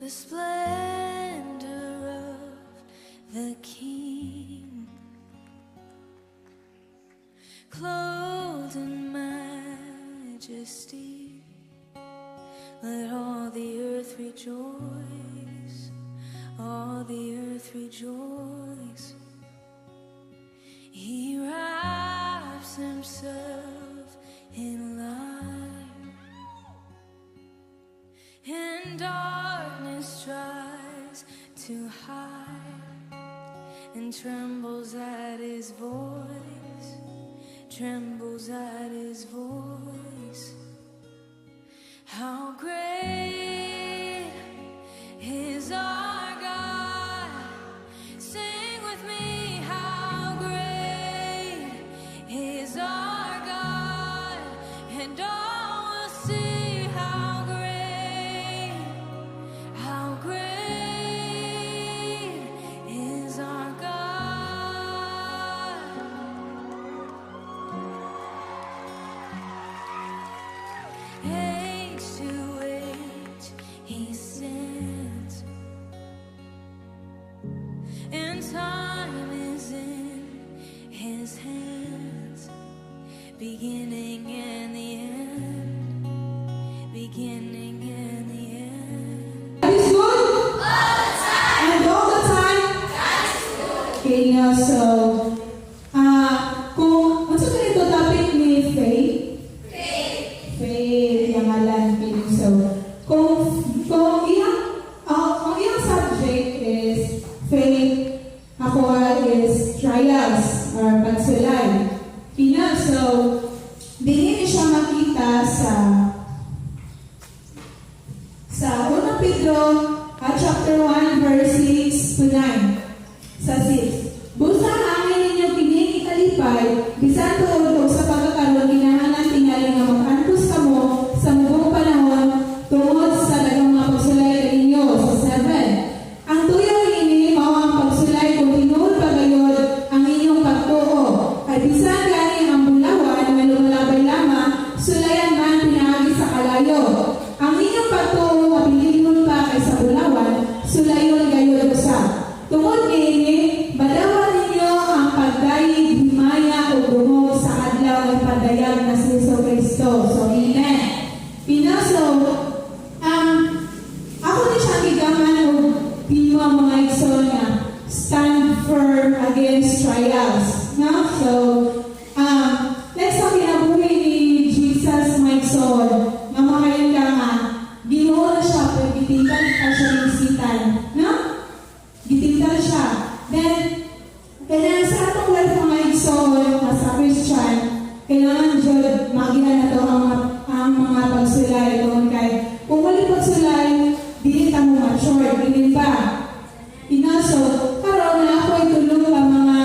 the splendor of the King, clothed in majesty. Let all the earth rejoice, all the earth rejoice. He wraps himself in light, and darkness tries to hide, and trembles at his voice, trembles at his voice. How great is our God? Sing with me, how great is our God, and all will see how great is our God. Age to age he stands, and time is in his hands. Beginning and the end, beginning and the end. God is good. And all the time. Okay, now, so, kung, ano sa ganito topic ni Faith? Faith, yung alam pinong. So, kung iyang subject is faith, ako is trials or pagsulay. So, bigyan niyo siya makita sa 1 Pedro chapter 1 verse 6 to 9. Sa 6. Busa angin ninyo pining ikalipay, bisan tuod sa pagkakaroon kinahanglan tingali nga mag-antos kamo sa mubong panahon tungod sa daghang mga pagsulay kaninyo. Sa 7. Ang tuyaw ini mao ang pagsulay kung tinuod pagayod ang inyong pagtuo. Kay bisan gani ang bulawan nga lumalabay lamang, sulayan man pinaagi sa kalayo. Ang inyong pagtuo mabilingon pa kay sa bulawan, sulayon gayod usa. Tungod niini, badawan ninyo ang pagdayeg himaya o dungog sa adlaw ng padayag na si Kristo. So, amen. Pinaso, ako ni siya gigaman o pino ang mga igsoon nga stand firm against trials. No? So, let's talk kinabuhi ni Jesus my soul. Nga makain ka nga, ginuha siya, pero gitingkan ka siya ng isitan. No? Gitingkan siya. Then, kailangan sa atong life mga igsoon, sa Christian, kailangan Diyod, magihan na ito ang mga pagsulay. Kung wali pagsulay, di ita mo mature, hindi ba? Inaso, karoon na ako itulong ang mga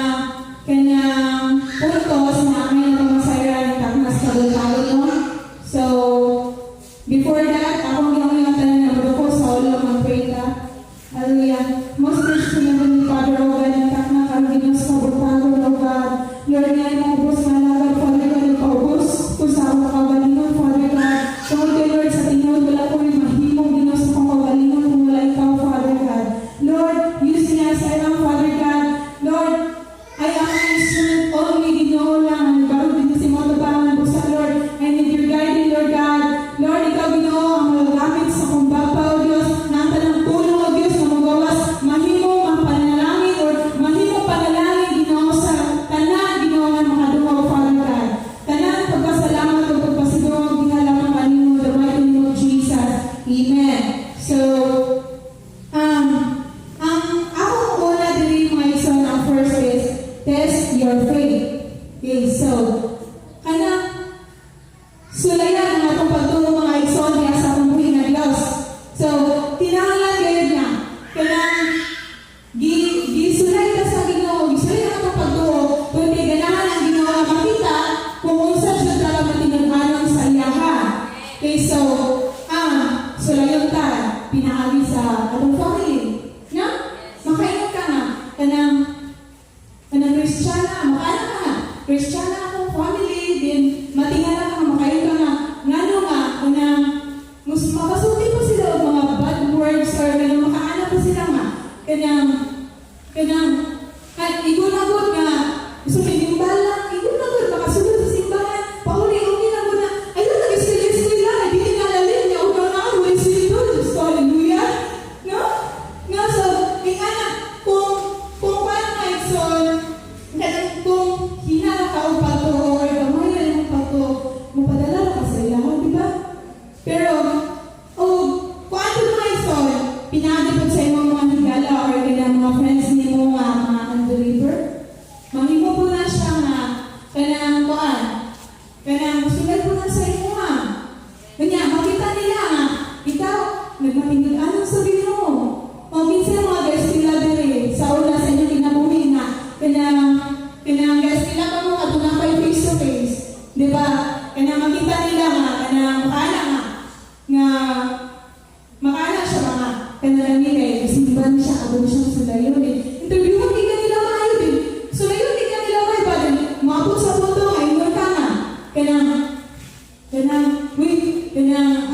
Kanang, uy, kanang,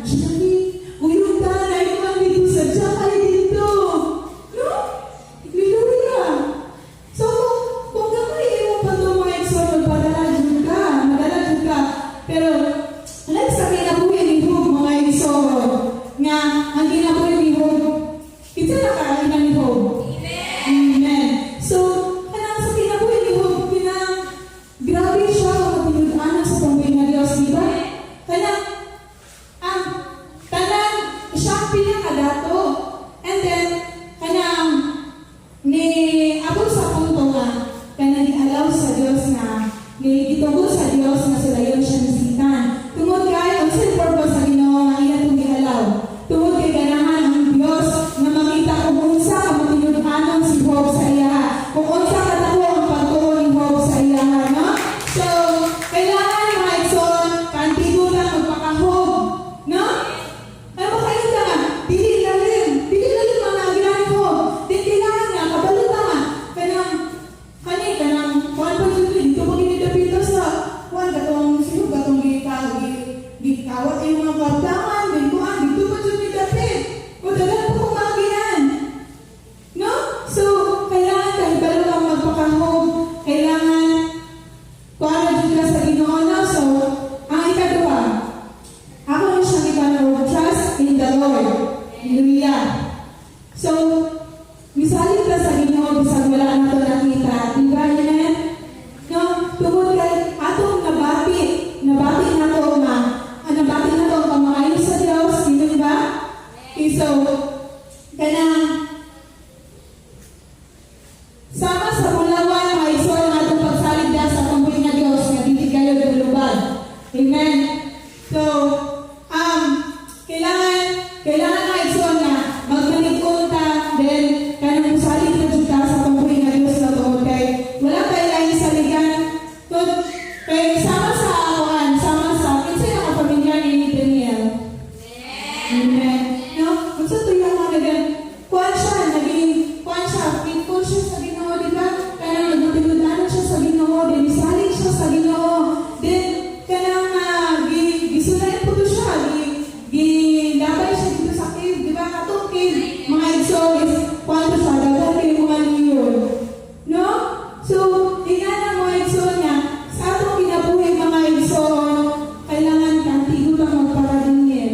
Shani, uyong tanay man dito sa Jakay dito. No? Hallelujah. So, kung gamay, ewan pa ito mga exhort, magpadalagin ka. Pero, alam sa kinabuhi ni Job, mga exhort, nga, ang kinabuhi ni Job, kita na kainan ni Job. Amen. So, kanang sa kinabuhi ni Job, grabe siya kung matinudanan sa pambuhay na Diyos, di ba? Kanang, siya ang pinakadato. And then, kanang, abot sa punto nga, kanang ni-allow sa Diyos na, gitugo sa Diyos na sila yun siya nisitan. Tungod kayo, ang sin purpose sa Ginoo nga iya itong i-allow. Tungod kay ganahan ang Diyos na makita kung unsa ka matinudanan si Job sa iya. Kung unsa ka tako ang pagtuo ni Job sa iya, no? So, kailangan mga igsoon, kantigo lang magpakahob, no? Ay mo kayo ka nga, dili lalim mga ginaan ko. Di kailangan nga, kabalot nga, kanang, kuwan pa dito, dito mo ginidapito sa, kuwan, sino gatong gikawat ay mga kaptangan, kuwan, dito pa dito ginidapit. O dagan po kung mga ginaan. No? So, kailangan kahit balo ang magpakahob, kailangan kuwan na dito sa Ginoo na. So, ang ikagawa, ako rin siyang ipanawag, trust in the Lord. Hallelujah. So, misalit na sa Ginoo, bisag wala na ito nakita. Diba yan? No? Tungod kay atong nabati na ito ang pamakain sa Diyos. Dito ba? Okay, so, kanang, sama sa mulawan, mga isol ng atong pagsalig na sa pambuhay na Diyos na dili kayo lulubad. Amen. So, kailangan na isol na magmanikon ta, then kanang musalig na dyan ka sa pambuhay na Diyos na to. Okay? Wala tayo lang saligan. Kaya sama sa kinsa yung kapamilya ni Daniel. Amen. No? Kung sa tuyo mga nagan, kuwan siya, faithful siya sa Ginoo, di ba? Kaya nagmatinudanan siya sa Ginoo, then isalig siya sa Ginoo, then kanang gisulay po to siya, gilabay siya dito sa cave, di ba? Katong cave, mga exoris, kuwan to siya, dagan kayo mga niyon. No? So, tingnan na mga exon niya, sa atong kinabuhi mga exon, kailangan kantigo lang magparadingin.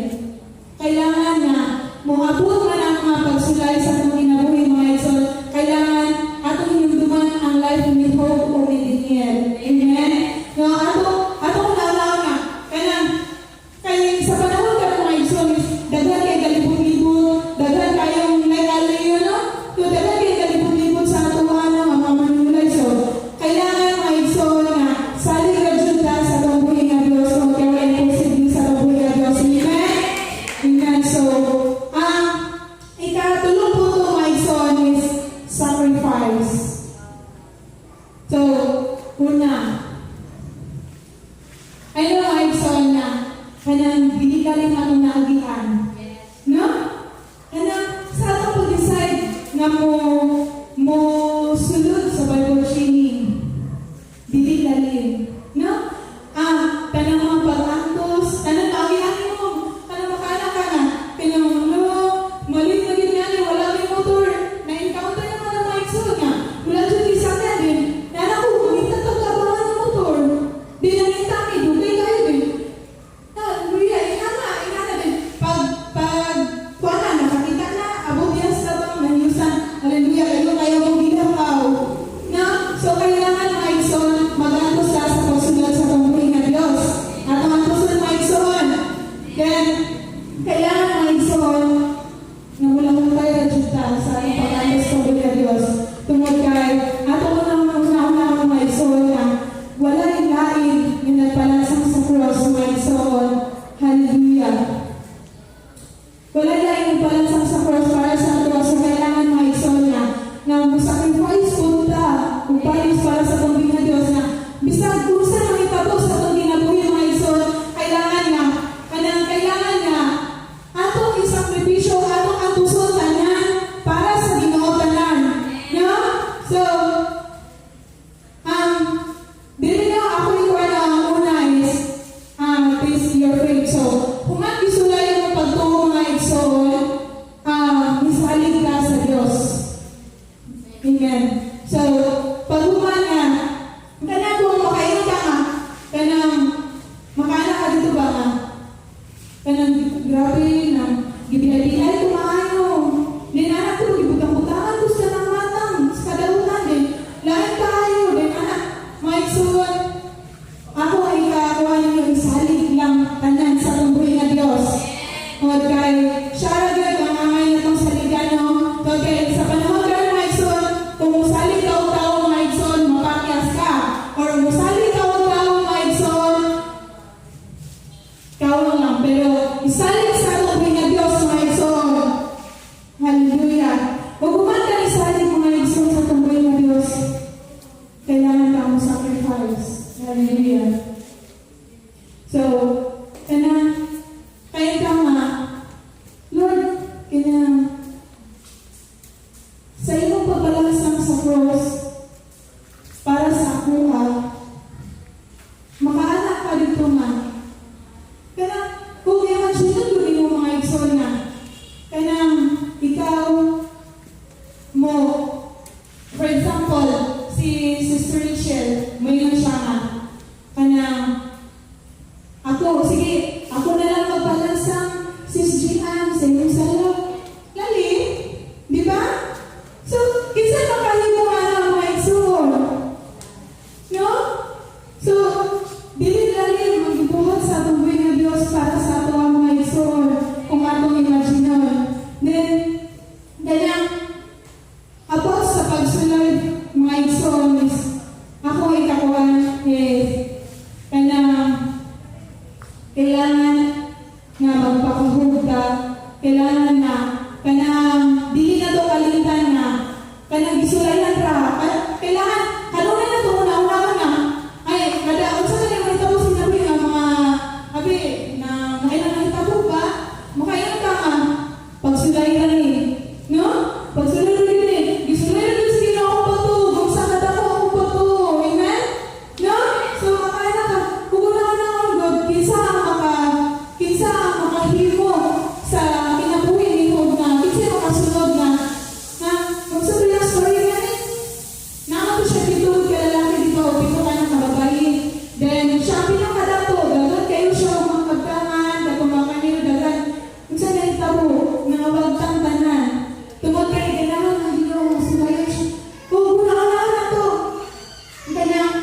Kailangan na muhabot man ang mga pagsulay sa atong kinabuhi mga exon, kailangan atong hinumduman ang life ni Hope o ni Daniel. Amen? No, atong nalaw nga, kaya sa panahon ka mga exon, daghan kay galibot-libot, daghan kayong layo, no? So, daghan kay galibot-libot sa atuhan ng mga manulay. So, kailangan mga exon nga, salig na dyan ka sa pambuhay ng Diyos, kung kaya imposible sa pambuhay ng Diyos. Amen? Amen. So, ikatulong po ito mga exon is sacrifice. So, una, ano mga exon na kanang binikaling atong naagihan. No? Kanang sa atong pag-decide nga mo sulod sa Bible training. Dili lalim. No? Kanang mga pag-antos, kanang naagihan mo, kanang makana ka na, kanang malit na ganyan, wala may motor, na-encounter naman ang mga exo nga. Wala dyan isa na din. Nana ko, kumita ito kabangan ng motor. Di nangita, may dugay kayo din. Luya, inana din. Pag your faith. So, kung ang isulay mo pagtuo mga igsoon, misalig ka sa Diyos. Amen. So, paghuman nga, kanang kung makain ka nga, kanang makana ka dito ba nga? Kanang grabe na, gibihay-bihay kumaano. Din anak ko, gibutang-butangan ko sa nang matang, sa kadautan din. Lahat tayo, din anak, mga igsoon, ako ay kakakuha ninyo isalig lang tanan sa tumbuhin na Diyos. Tungod kay, siya rin ang amay na itong saligan, no? Tungod kay, sa panahon ka rin, mga igsoon, kung musalig ka o tao, mga igsoon, mapakyas ka. Or musalig ka o tao, mga igsoon, kaulang lang. Pero, isalig sa tumbuhin na Diyos, mga igsoon. Hallelujah. Huwag kuman ka isalig, mga igsoon, sa tumbuhin na Diyos. Kailangan ka mo sacrifice. Hallelujah. So, kaya ka nga, Lord, sa iyong pagbalasang sa cross, para sa ako ha, makaanak ka dito nga. Kaya, kung imagine mo mga igsoon na, kaya ikaw mo, for example, si Sister Rachel, may lang siya nga, kaya, ako na lang magpalansang Sis Gian sa iyong salap. Lali, di ba? So, kinsa makahimo nga na mga igsoon? No? So, dili lali magbuhat sa atong buhay ng Diyos para sa ato ang mga igsoon kung atong imaginon. Then, ganyan, about sa pagsulod mga igsoon is, ako ay kakuha kailangan nga magpakahug ka, kailangan na kanang dili na to kalimtan na kanang gisulayan ra, kailangan kanunay na to una-una na ay kada unsa ka nang mahitabo sinabi nga mga abi na kailangan hitabo ba makailan ka nga pagsulayan ni no pagsulayan ni gisulayan ni sige na ako pato kung sa kada ko ako pato amen no so makailan ka kugunahan na ang God kinsa ang makahimo sa kinabuhi ni God na kinsa makasunod na kung sa bilang story nga naman ko siya dito kay lalaki dito pito ka ng kababae then siya pinakadato dagat kayo siya magpagtangan kagumakanil dagat kung saan na itabo nangawagtang tanan tungod kay kailangan ng Ginoo masubayan siya kugunahan na to kanyang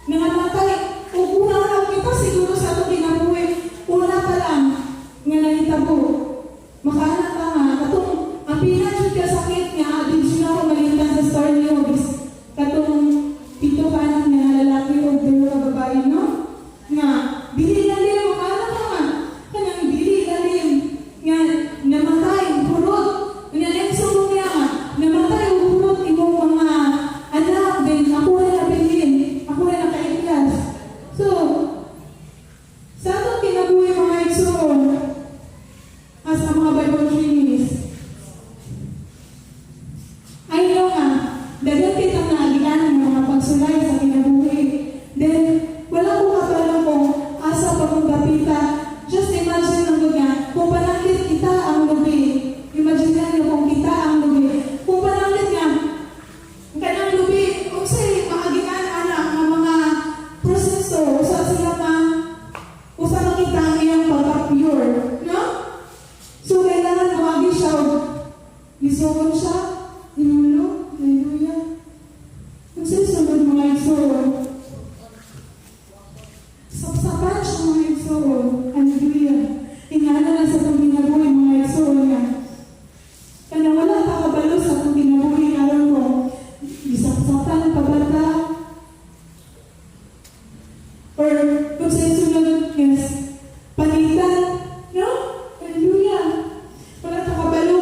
nangamatay kugunahan kita siguro sa ito kinabuhi una pa lang nga nangitabo makaanak ka nga katong ang pinadjud ka sakit nga din siya ako malintan sa story niyo katong pito ka anak nga lalaki o dalawa babae no nga dili lalim makaanak ka nga kanang dili lalim nga namatay purot nga nagsubong niya nga namatay purot imong mga anak din ako na nabilin ako na nakailas so sa atong kinabuhi mga igsoon as ang mga Bible trainees ay nga dagat kitang naagian ng mga pagsulay sa kinabuhi then wala ko kapalang kung asa pa kong kapita just imagine lang ko nga kung pananglit kita ang lubi imagine nyo kung kita ang lubi kung pananglit nga kanang lubi kung sa'y maagian anak ng mga proseso usa sila usa makita ang iyang pagka-pure no? So kailangan mawagi siya isuon siya inulo hallelujah kung sa'y sunod mga igsoon sapsapan siya mga igsoon hallelujah ingana na sa itong ginabuhi mga igsoon nga kaya wala pa kabalo sa itong ginabuhi alam ko isapsapan ang pabata or kung sa'y sunod yes panitan no hallelujah wala pa kabalo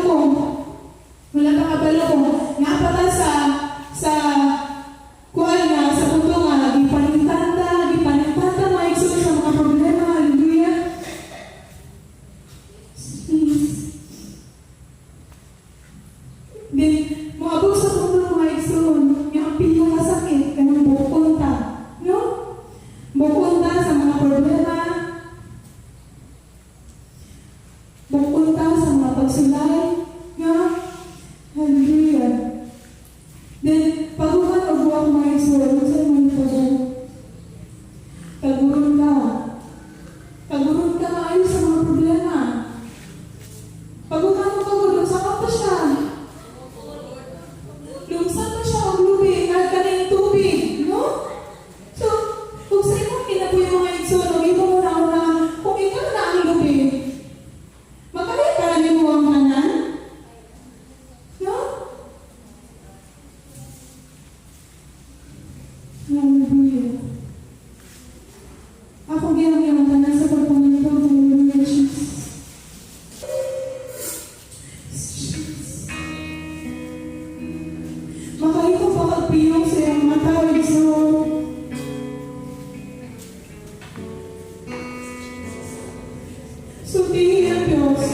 Sultihin ang Diyos.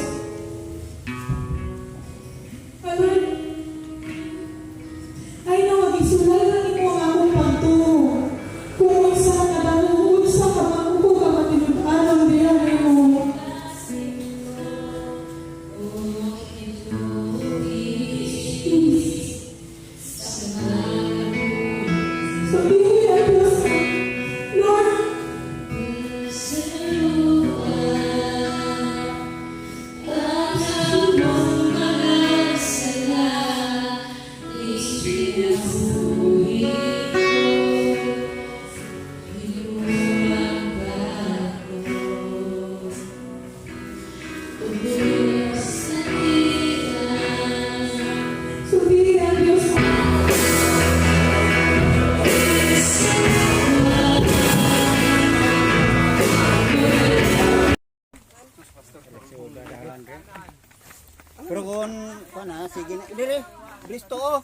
Lord, ay nawag isulay na ni mo ang akong pagturo. Kung unsa ka na unsa ka man ko ka matinud-anon diha mo. Sultihin ang Diyos. Lord, sultihin ang Diyos. Pero kung sige na, dire, Bristo oh.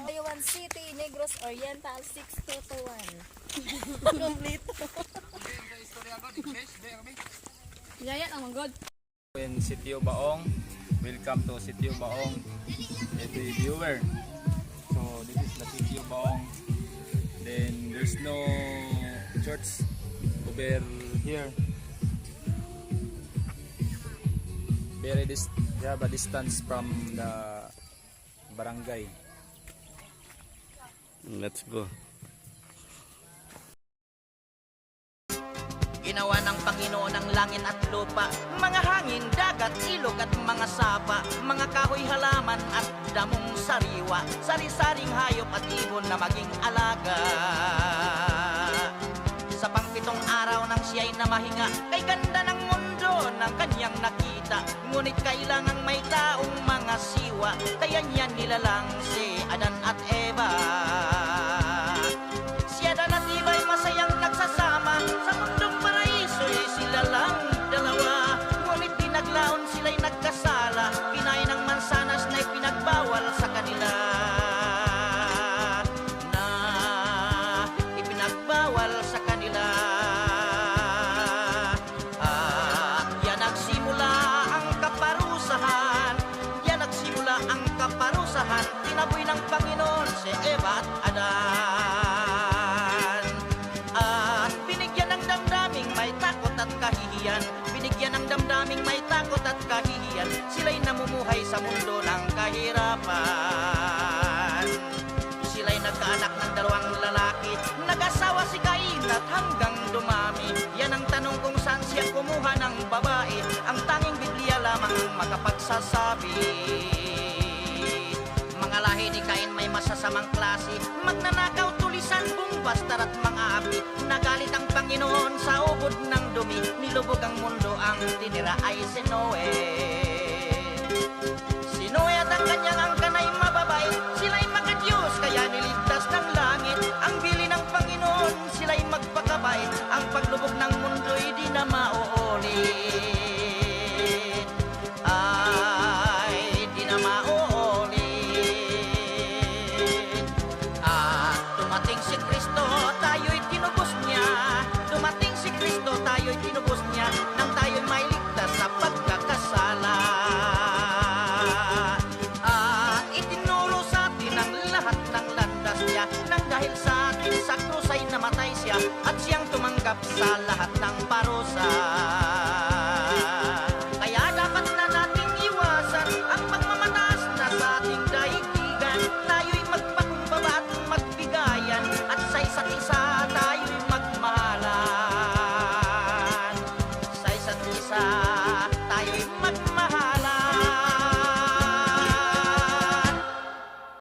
Taiwan City, Negros Oriental, 6221. Kompleto. Yayan ang manggod. In Sitio Baong, welcome to Sitio Baong, every viewer. So this is the Sitio Baong. Then there's no church over here. We have a distance from the barangay. Let's go. Ginawa ng Panginoon ang langit at lupa, mga hangin, dagat, ilog at mga sapa, mga kahoy, halaman at damong sariwa, sari-saring hayop at ibon na maging alaga. Sa pangpitong araw nang siya'y namahinga, kay ganda ng mundo ng kanyang nakita, ngunit kailangang may taong mga siwa, kaya niya nilalang si Adan at Eva. Si Adan at Eva ay masayang nagsasama sa mundong paraiso'y sila lang dalawa, ngunit pinaglaon sila'y nagkasala, kinain ng mansanas na'y pinagbawal sa kanila, na ipinagbawal sa kanila. At yan nagsimula ang kaparusahan, yan nagsimula ang kaparusahan, tinaboy ng Panginoon si Eva at Adan. At binigyan ng damdaming may takot at kahihiyan, binigyan ng damdaming may takot at kahihiyan, sila'y namumuhay sa mundo ng kahirapan. Sila'y nagkaanak ng dalawang lalaki, nag-asawa si Cain at hanggang dumami. Yan ang tanong kung saan siya kumuha ng babae, ang tanging Biblia lamang makapagsasabi. Mga lahi ni Cain may masasamang klase, magnanakaw, tulisan, bumbastar at mga api. Nagalit ang Panginoon sa ubod ng dumi, nilubog ang mundo, ang tinira ay si Noe. Si Noe at ang kanyang angkanay mababae, sila'y makadiyos kaya niligtas ng langit. Ang bili ng Panginoon, sila'y magpakabait, ang paglubog ng mundo'y di na mauulit. Ay, di na mauulit. At dumating si Kristo, tayo'y tinubos niya. Dumating si Kristo, tayo'y tinubos niya, nang tayo'y may ligtas sa pagkakasala. At itinuro sa atin ang lahat ng landas niya, nang dahil sa atin sa krus ay namatay siya, at siyang tumanggap sa lahat ng parusa.